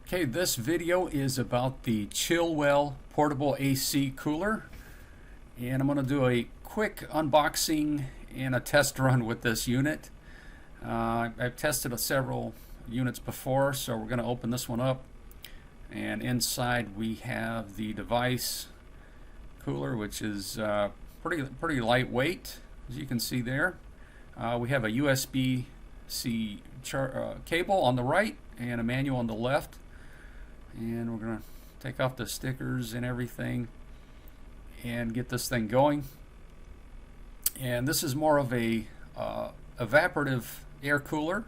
Okay, this video is about the ChillWell portable AC cooler, and I'm going to do a quick unboxing and a test run with this unit. I've tested several units before, so we're going to open this one up, and inside we have the device cooler, which is pretty lightweight, as you can see there. We have a USB-C cable on the right and a manual on the left. And we're going to take off the stickers and everything and get this thing going. And this is more of a evaporative air cooler,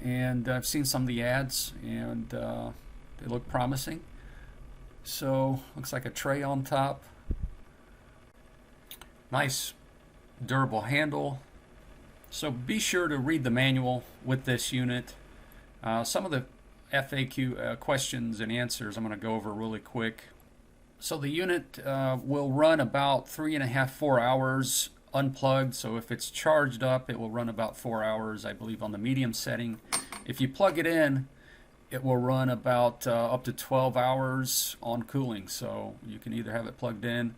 and I've seen some of the ads and they look promising. So looks like a tray on top, nice durable handle. So be sure to read the manual with this unit. Some of the FAQ questions and answers I'm going to go over really quick. So the unit will run about 3.5–4 hours unplugged. So if it's charged up, it will run about 4 hours, I believe, on the medium setting. If you plug it in, it will run about up to 12 hours on cooling. So you can either have it plugged in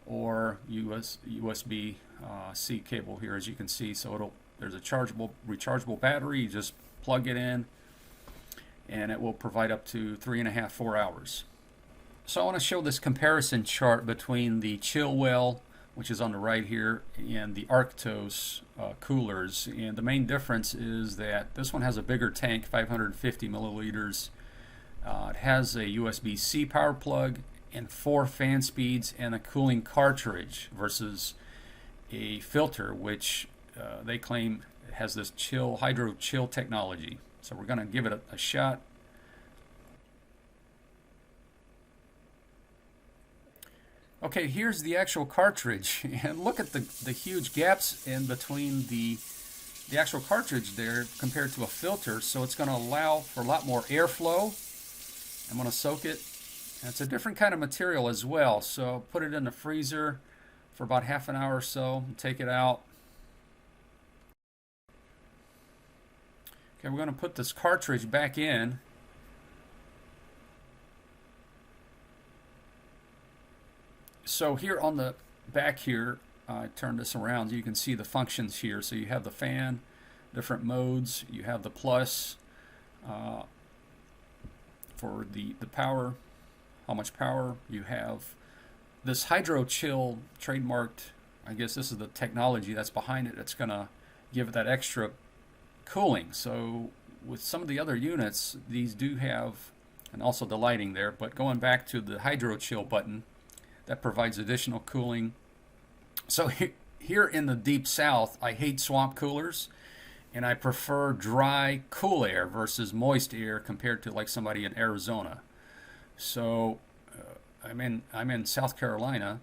or USB-C cable here, as you can see. So there's a rechargeable battery. You just plug it in, and it will provide up to 3.5–4 hours. So I want to show this comparison chart between the ChillWell, which is on the right here, and the Arctos coolers. And the main difference is that this one has a bigger tank, 550 milliliters. It has a USB-C power plug and 4 fan speeds and a cooling cartridge versus a filter, which they claim has this hydro chill technology. So we're going to give it a shot. Okay, here's the actual cartridge, and look at the huge gaps in between the actual cartridge there compared to a filter. So it's going to allow for a lot more airflow. I'm going to soak it. And it's a different kind of material as well. So put it in the freezer for about half an hour or so and take it out. Okay, we're going to put this cartridge back in. So here on the back here, I turn this around, you can see the functions here. So you have the fan, different modes, you have the plus for the power, how much power. You have this hydro chill trademarked. I guess this is the technology that's behind it. It's going to give it that extra cooling. So with some of the other units, these do have, and also the lighting there, but going back to the hydro chill button, that provides additional cooling. So here in the deep south, I hate swamp coolers, and I prefer dry, cool air versus moist air compared to like somebody in Arizona. So I'm in South Carolina,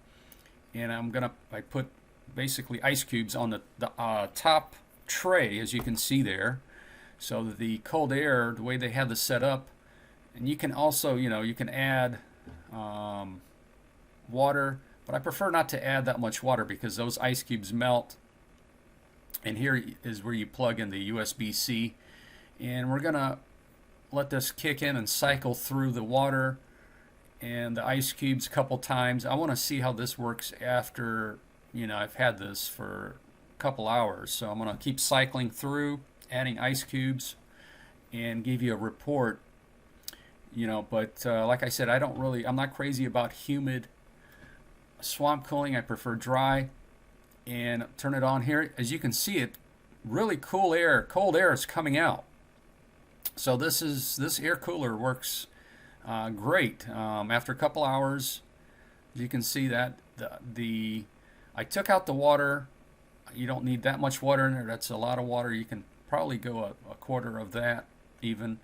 and I put basically ice cubes on the top tray, as you can see there. So the cold air, the way they have this set up, and you can also, you can add water, but I prefer not to add that much water because those ice cubes melt. And here is where you plug in the USB-C, and we're gonna let this kick in and cycle through the water and the ice cubes a couple times. I want to see how this works after I've had this for a couple hours. So I'm going to keep cycling through, adding ice cubes, and give you a report. But like I said, I'm not crazy about humid swamp cooling. I prefer dry. And turn it on here. As you can see, it really cold air is coming out. So this air cooler works great. After a couple hours, you can see that I took out the water. You don't need that much water in there. That's a lot of water. You can probably go a quarter of that even.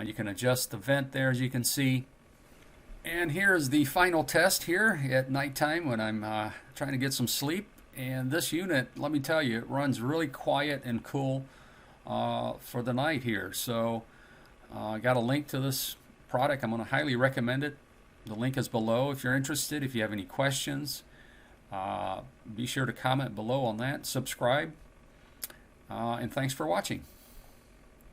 You can adjust the vent there, as you can see. And here's the final test here at nighttime when I'm trying to get some sleep. And this unit, let me tell you, it runs really quiet and cool for the night here. So I got a link to this product. I'm going to highly recommend it. The link is below if you're interested. If you have any questions, be sure to comment below on that. Subscribe. And thanks for watching.